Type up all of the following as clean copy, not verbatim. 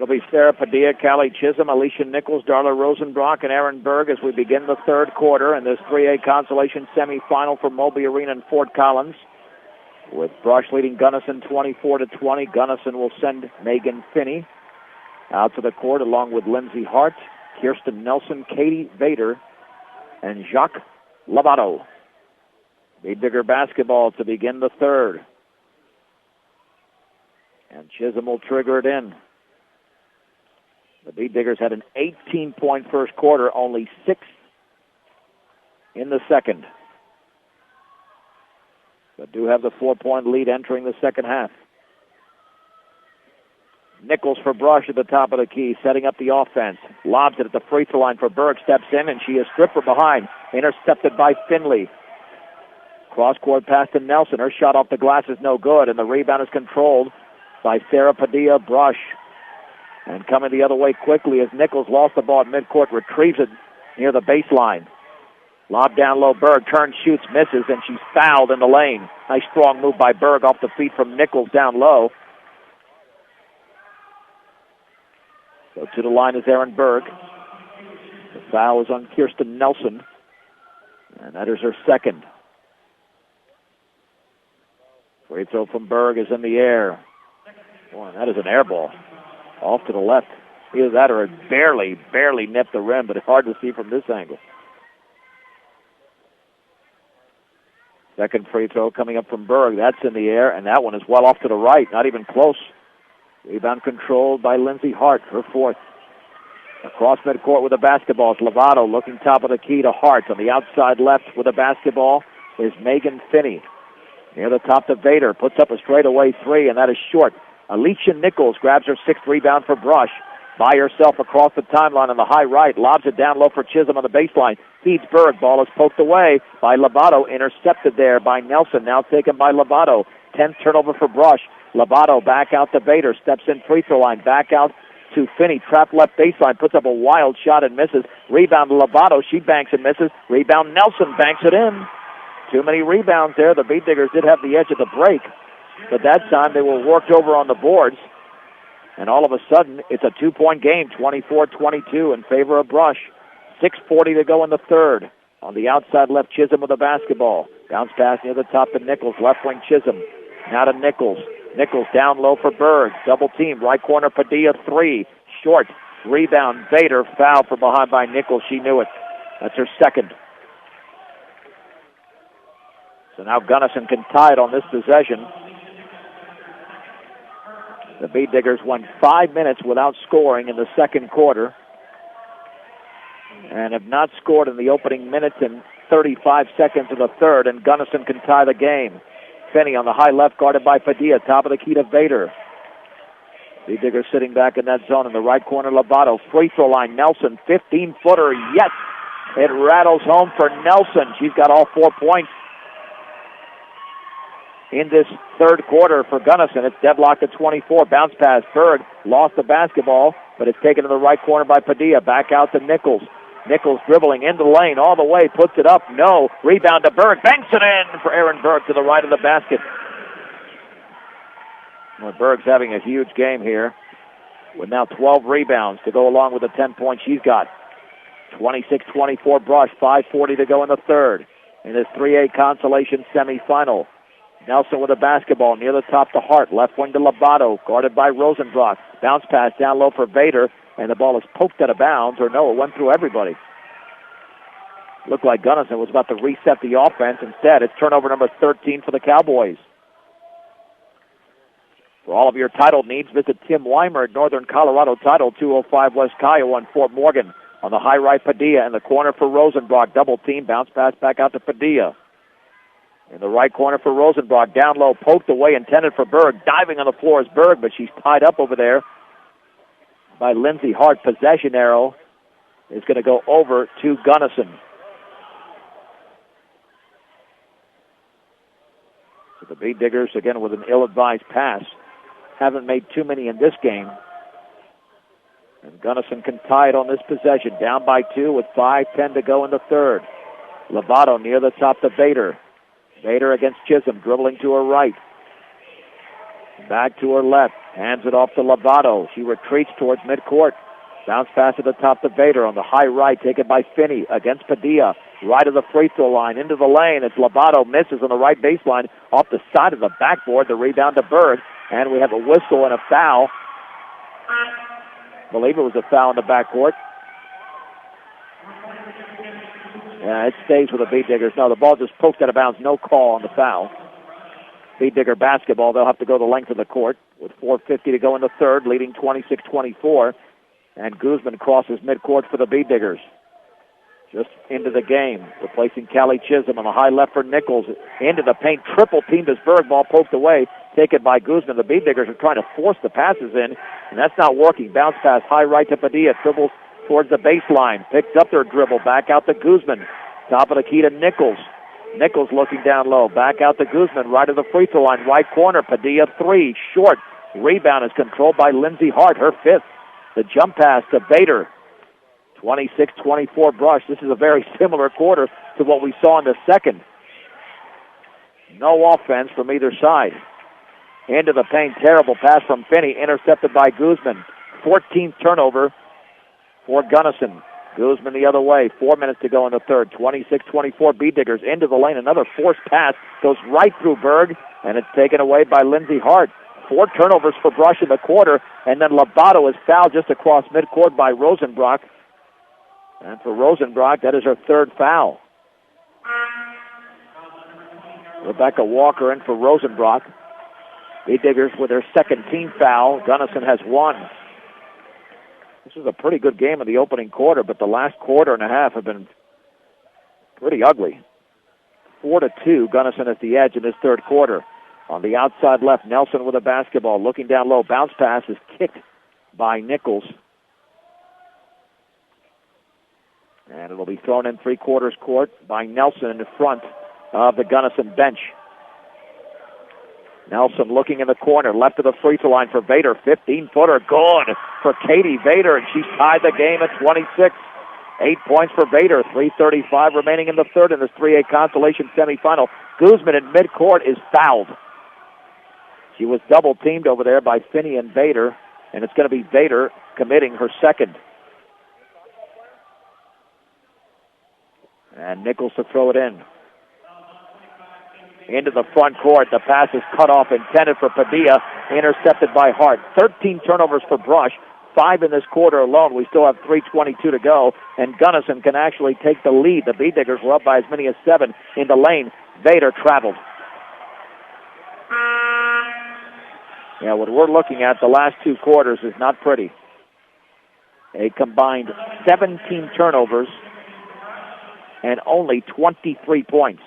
It'll be Sarah Padilla, Callie Chisholm, Alicia Nichols, Darla Rosenbrock, and Aaron Berg as we begin the third quarter in this 3A consolation semifinal for Moby Arena in Fort Collins. With Brush leading Gunnison 24-20. Gunnison will send Megan Finney out to the court along with Lindsay Hart, Kirsten Nelson, Katie Vader, and Jacques Lovato. Bead Digger basketball to begin the third. And Chisholm will trigger it in. The Bead Diggers had an 18-point first quarter, only 6 in the second. But do have the 4-point lead entering the second half. Nichols for Brush at the top of the key, setting up the offense. Lobs it at the free throw line for Berg, steps in, and she is stripped from behind. Intercepted by Finley. Cross-court pass to Nelson. Her shot off the glass is no good, and the rebound is controlled by Sarah Padilla. Brush. And coming the other way quickly as Nichols lost the ball at midcourt, retrieves it near the baseline. Lob down low, Berg turns, shoots, misses, and she's fouled in the lane. Nice strong move by Berg off the feet from Nichols down low. So to the line is Aaron Berg. The foul is on Kirsten Nelson, and that is her second. Free throw from Berg is in the air. Boy, that is an air ball. Off to the left. Either that or it barely nipped the rim, but it's hard to see from this angle. Second free throw coming up from Berg. That's in the air, and that one is well off to the right. Not even close. Rebound controlled by Lindsay Hart, her fourth. Across midcourt with the basketball is Lovato looking top of the key to Hart. On the outside left with the basketball is Megan Finney. Near the top to Vader. Puts up a straightaway three, and that is short. Alicia Nichols grabs her sixth rebound for Brush. By herself across the timeline on the high right. Lobs it down low for Chisholm on the baseline. Feeds Berg. Ball is poked away by Lovato. Intercepted there by Nelson. Now taken by Lovato. 10th turnover for Brush. Lovato back out to Vader. Steps in free throw line. Back out to Finney. Trap left baseline. Puts up a wild shot and misses. Rebound to Lovato. She banks and misses. Rebound Nelson banks it in. Too many rebounds there. The Bead Diggers did have the edge of the break. But that time they were worked over on the boards. And all of a sudden, it's a 2-point game, 24-22 in favor of Brush. 6:40 to go in the third. On the outside left, Chisholm with the basketball. Bounce pass near the top to Nichols. Left wing Chisholm. Now to Nichols. Nichols down low for Berg. Double team. Right corner, Padilla, three. Short. Rebound, Vader. Foul from behind by Nichols. She knew it. That's her second. So now Gunnison can tie it on this possession. The Bead Diggers went 5 minutes without scoring in the second quarter and have not scored in the opening minutes and 35 seconds of the third, and Gunnison can tie the game. Finney on the high left, guarded by Padilla, top of the key to Vader. Bead Diggers sitting back in that zone in the right corner, Lovato. Free throw line, Nelson, 15-footer, yes! It rattles home for Nelson. She's got all 4 points in this third quarter for Gunnison. It's deadlocked at 24. Bounce pass. Berg lost the basketball, but it's taken to the right corner by Padilla. Back out to Nichols. Nichols dribbling into the lane all the way. Puts it up. No. Rebound to Berg. Banks it in for Aaron Berg to the right of the basket. Well, Berg's having a huge game here with now 12 rebounds to go along with the 10 points she's got. 26-24 Brush. 5:40 to go in the third in this 3A consolation semifinal. Nelson with a basketball near the top to Hart. Left wing to Lovato, guarded by Rosenbrock. Bounce pass down low for Vader, and the ball is poked out of bounds, or no, it went through everybody. Looked like Gunnison was about to reset the offense. Instead, it's turnover number 13 for the Cowboys. For all of your title needs, visit Tim Weimer at Northern Colorado Title, 205 West Kiowa in Fort Morgan. On the high right, Padilla in the corner for Rosenbrock. Double team, bounce pass back out to Padilla. In the right corner for Rosenbrock. Down low, poked away, intended for Berg. Diving on the floor is Berg, but she's tied up over there by Lindsay Hart. Possession arrow is going to go over to Gunnison. So the Bead Diggers, again, with an ill-advised pass. Haven't made too many in this game. And Gunnison can tie it on this possession. Down by 2 with 5:10 to go in the third. Lovato near the top to Vader. Vader against Chisholm, dribbling to her right. Back to her left. Hands it off to Lovato. She retreats towards midcourt. Bounce pass at the top to Vader on the high right, taken by Finney against Padilla. Right of the free throw line, into the lane. It's Lovato, misses on the right baseline, off the side of the backboard. The rebound to Berg, and we have a whistle and a foul. I believe it was a foul in the backcourt. Yeah, it stays with the Beat Diggers. No, the ball just poked out of bounds. No call on the foul. Beat Digger basketball. They'll have to go the length of the court with 4:50 to go in the third, leading 26-24. And Guzman crosses midcourt for the Beat Diggers. Just into the game, replacing Callie Chisholm on the high left for Nichols. Into the paint, triple teamed as Berg. Ball poked away, taken by Guzman. The Beat Diggers are trying to force the passes in, and that's not working. Bounce pass, high right to Padilla. Dribbles towards the baseline. Picks up their dribble, back out to Guzman. Top of the key to Nichols. Nichols looking down low. Back out to Guzman, right of the free throw line, right corner. Padilla three, short. Rebound is controlled by Lindsey Hart, her fifth. The jump pass to Bader. 26-24 Brush. This is a very similar quarter to what we saw in the second. No offense from either side. Into the paint, terrible pass from Finney, intercepted by Guzman. 14th turnover for Gunnison. Guzman the other way. 4 minutes to go in the third. 26-24 Beat Diggers into the lane. Another forced pass goes right through Berg, and it's taken away by Lindsey Hart. 4 turnovers for Brush in the quarter, and then Lovato is fouled just across midcourt by Rosenbrock. And for Rosenbrock, that is her third foul. Rebecca Walker in for Rosenbrock. Beat Diggers with their second team foul. Gunnison has one. This was a pretty good game in the opening quarter, but the last quarter and a half have been pretty ugly. 4-2, Gunnison at the edge in this third quarter. On the outside left, Nelson with a basketball, looking down low. Bounce pass is kicked by Nichols. And it'll be thrown in three-quarters court by Nelson in the front of the Gunnison bench. Nelson looking in the corner, left of the free throw line for Vader. 15-footer, good for Katie Vader, and she's tied the game at 26. 8 points for Vader. 3:35 remaining in the third in this 3A consolation semifinal. Guzman in midcourt is fouled. She was double-teamed over there by Finney and Vader, and it's going to be Vader committing her second. And Nichols to throw it in. Into the front court. The pass is cut off, intended for Padilla, intercepted by Hart. 13 turnovers for Brush, 5 in this quarter alone. We still have 3:22 to go, and Gunnison can actually take the lead. The Beat Diggers were up by as many as 7 in the lane. Vader traveled. Yeah, what we're looking at the last 2 quarters is not pretty. A combined 17 turnovers and only 23 points.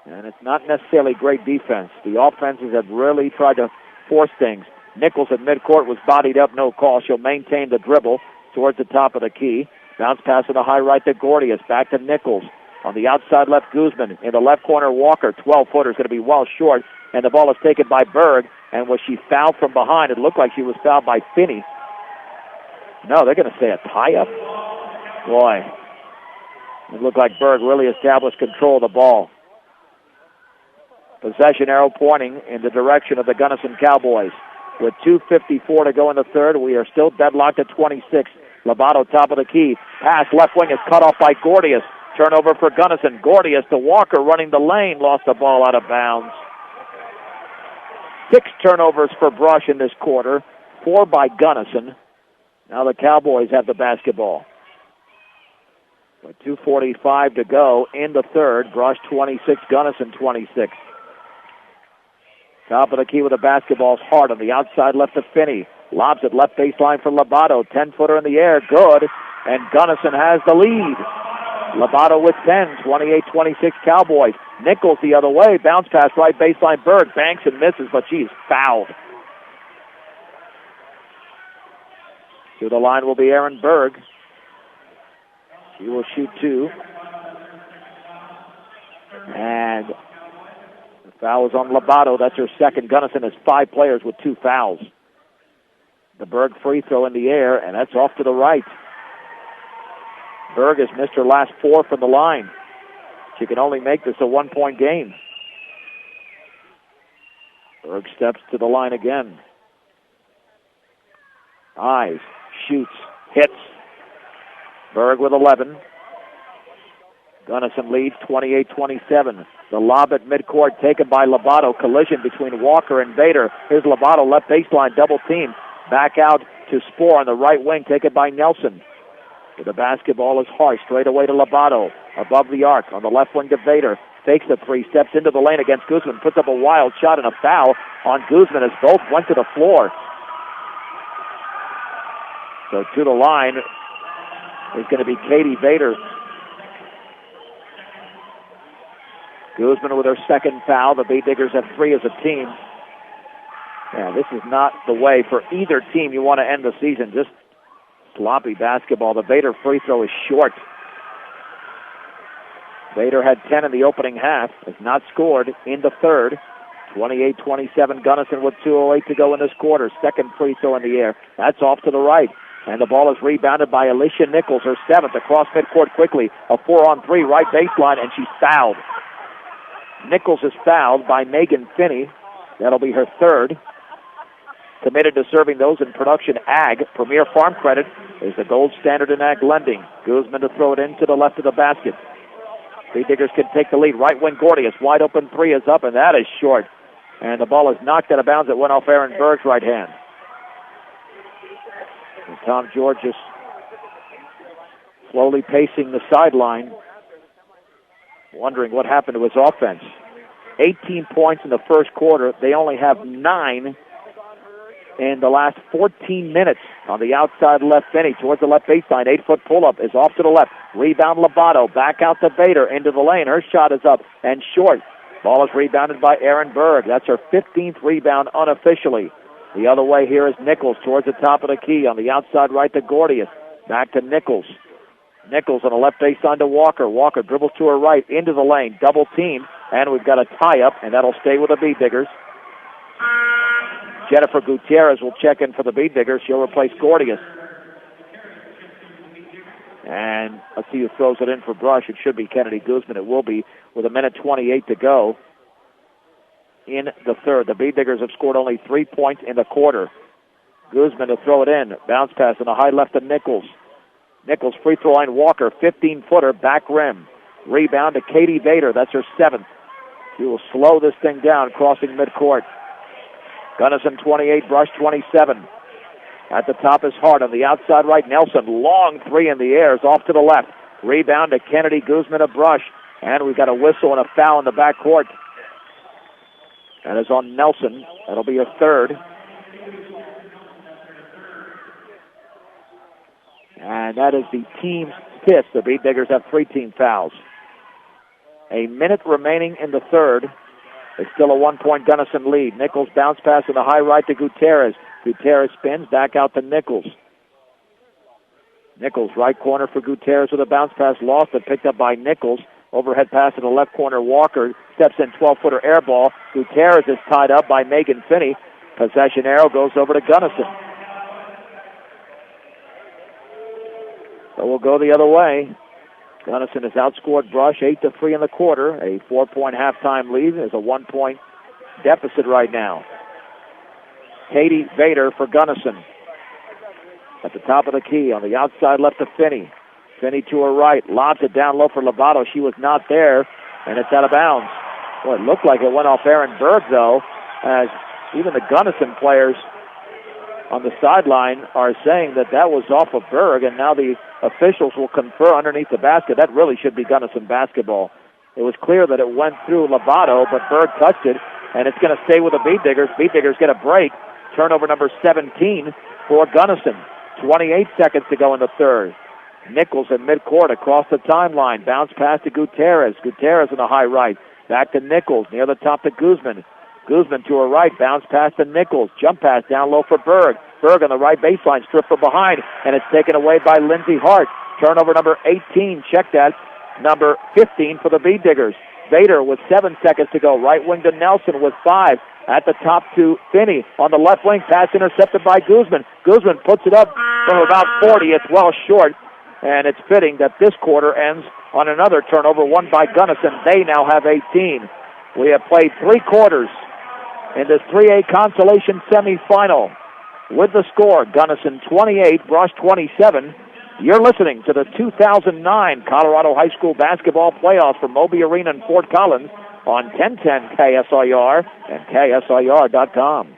And it's not necessarily great defense. The offenses have really tried to force things. Nichols at midcourt was bodied up, no call. She'll maintain the dribble towards the top of the key. Bounce pass to the high right to Gordius. Back to Nichols. On the outside left, Guzman. In the left corner, Walker. 12-footer is going to be well short. And the ball is taken by Berg. And was she fouled from behind? It looked like she was fouled by Finney. No, they're going to say a tie-up? Boy. It looked like Berg really established control of the ball. Possession arrow pointing in the direction of the Gunnison Cowboys. With 2:54 to go in the third, we are still deadlocked at 26. Lovato top of the key. Pass left wing is cut off by Gordius. Turnover for Gunnison. Gordius to Walker running the lane. Lost the ball out of bounds. 6 turnovers for Brush in this quarter. 4 by Gunnison. Now the Cowboys have the basketball. With 2:45 to go in the third. Brush 26, Gunnison 26. Top of the key with the basketball's Hart on the outside left to Finney. Lobs it left baseline for Lovato. 10-footer in the air. Good. And Gunnison has the lead. Lovato with 10. 28-26 Cowboys. Nichols the other way. Bounce pass right baseline. Berg banks and misses, but she's fouled. To the line will be Aaron Berg. She will shoot 2. And the foul is on Lovato. That's her second. Gunnison has 5 players with 2 fouls. The Berg free throw in the air, and that's off to the right. Berg has missed her last 4 from the line. She can only make this a 1-point game. Berg steps to the line again. Eyes, shoots, hits. Berg with 11. Gunnison leads 28-27. The lob at midcourt taken by Lovato. Collision between Walker and Vader. Here's Lovato, left baseline, double team. Back out to Spohr on the right wing, taken by Nelson. With the basketball is Hart, straight away to Lovato. Above the arc, on the left wing to Vader. Fakes the three, steps into the lane against Guzman. Puts up a wild shot and a foul on Guzman as both went to the floor. So to the line is going to be Katie Vader. Guzman with her second foul. The Beat Diggers have 3 as a team. Yeah, this is not the way for either team you want to end the season. Just sloppy basketball. The Vader free throw is short. Vader had 10 in the opening half. Has not scored in the third. 28-27. Gunnison with 2:08 to go in this quarter. Second free throw in the air. That's off to the right. And the ball is rebounded by Alicia Nichols, her 7th, across midcourt quickly. A 4-on-3 right baseline, and she's fouled. Nichols is fouled by Megan Finney. That'll be her 3rd. Committed to serving those in production ag. Premier Farm Credit is the gold standard in ag lending. Guzman to throw it in to the left of the basket. Beat Diggers can take the lead. Right wing Gordius, wide open 3 is up, and that is short. And the ball is knocked out of bounds. It went off Aaron Berg's right hand. And Tom George is slowly pacing the sideline, wondering what happened to his offense. 18 points in the first quarter. They only have 9 in the last 14 minutes. On the outside left, Finney towards the left baseline. 8-foot pull-up is off to the left. Rebound Lovato. Back out to Vader into the lane. Her shot is up and short. Ball is rebounded by Erin Berg. That's her 15th rebound unofficially. The other way here is Nichols towards the top of the key. On the outside right to Gordius. Back to Nichols. Nichols on the left baseline to Walker. Walker dribbles to her right into the lane. Double team. And we've got a tie-up, and that'll stay with the Beat Diggers. Jennifer Gutierrez will check in for the Beat Diggers. She'll replace Gordius. And let's see who throws it in for Brush. It should be Kennedy Guzman. It will be with 1:28 to go in the third. The Beat Diggers have scored only 3 points in the quarter. Guzman to throw it in. Bounce pass on the high left to Nichols. Nichols free throw line. Walker, 15-footer, back rim. Rebound to Katie Vader. That's her 7th. She will slow this thing down, crossing midcourt. Gunnison 28, Brush 27. At the top is Hart. On the outside right, Nelson. Long 3 in the air is off to the left. Rebound to Kennedy Guzman of Brush. And we've got a whistle and a foul in the backcourt. That is on Nelson. That'll be her 3rd. And that is the team's 5th. The Beat Diggers have 3 team fouls. A minute remaining in the third. It's still a 1-point Gunnison lead. Nichols bounce pass in the high right to Gutierrez. Gutierrez spins back out to Nichols. Nichols right corner for Gutierrez with a bounce pass lost and picked up by Nichols. Overhead pass in the left corner. Walker steps in 12-footer air ball. Gutierrez is tied up by Megan Finney. Possession arrow goes over to Gunnison. So we'll go the other way. Gunnison has outscored Brush 8-3 in the quarter. A 4-point halftime lead. There's a 1-point deficit right now. Katie Vader for Gunnison. At the top of the key on the outside left to Finney. Finney to her right. Lobs it down low for Lovato. She was not there, and it's out of bounds. Boy, it looked like it went off Aaron Berg, though, as even the Gunnison players on the sideline are saying that that was off of Berg, and now the officials will confer underneath the basket. That really should be Gunnison basketball. It was clear that it went through Lovato, but Berg touched it, and it's going to stay with the Beat Diggers. Beat Diggers get a break. Turnover number 17 for Gunnison. 28 seconds to go in the third. Nichols in midcourt across the timeline. Bounce pass to Gutierrez. Gutierrez in the high right. Back to Nichols. Near the top to Guzman. Guzman to her right. Bounce pass to Nichols. Jump pass down low for Berg. Berg on the right baseline. Stripped from behind. And it's taken away by Lindsey Hart. Turnover number 18. Check that. Number 15 for the Beat Diggers. Vader with 7 seconds to go. Right wing to Nelson with 5. At the top to Finney. On the left wing. Pass intercepted by Guzman. Guzman puts it up from about 40. It's well short. And it's fitting that this quarter ends on another turnover, won by Gunnison. They now have 18. We have played 3 quarters. in this 3A consolation semifinal. With the score, Gunnison 28, Brush 27. You're listening to the 2009 Colorado High School basketball playoffs from Moby Arena in Fort Collins on 1010 KSIR and KSIR.com.